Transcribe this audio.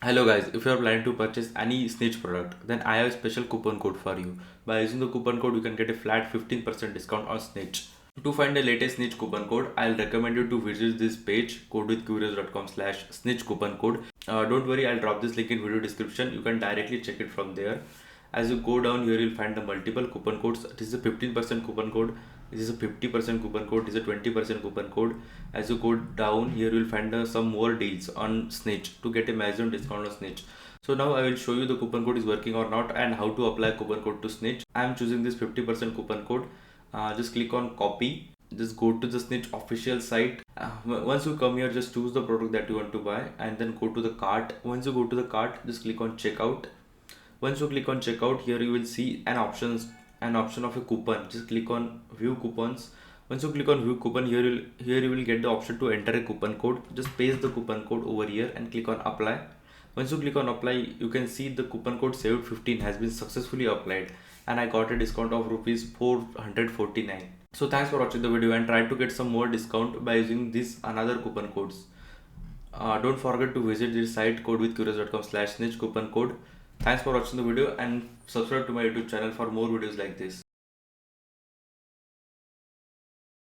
Hello guys, if you are planning to purchase any Snitch product, then I have a special coupon code for you. By using the coupon code, you can get a flat 15% discount on Snitch. To find the latest Snitch coupon code, I'll recommend you to visit this page, codewithcurious.com/snitch coupon code. Don't worry, I'll drop this link in video description. You can directly check it from there. As you go down here, you'll find the multiple coupon codes. This is a 15% coupon code. This is a 50% coupon code. This is a 20% coupon code. As you go down here, you'll find some more deals on Snitch to get a maximum discount on Snitch. So now I will show you the coupon code is working or not and how to apply coupon code to Snitch. I am choosing this 50% coupon code. Just click on copy. Just go to the Snitch official site. Once you come here, just choose the product that you want to buy and then go to the cart. Once you go to the cart, just click on checkout. Once you click on checkout, here you will see an option of a coupon. Just click on view coupons. Once you click on view coupon, here you will get the option to enter a coupon code. Just paste the coupon code over here and click on apply. Once you click on apply, you can see the coupon code saved 15 has been successfully applied and I got a discount of rupees 449. So thanks for watching the video and try to get some more discount by using this another coupon codes. Don't forget to visit this site codewithcurious.com/snitch coupon code. Thanks for watching the video and subscribe to my YouTube channel for more videos like this.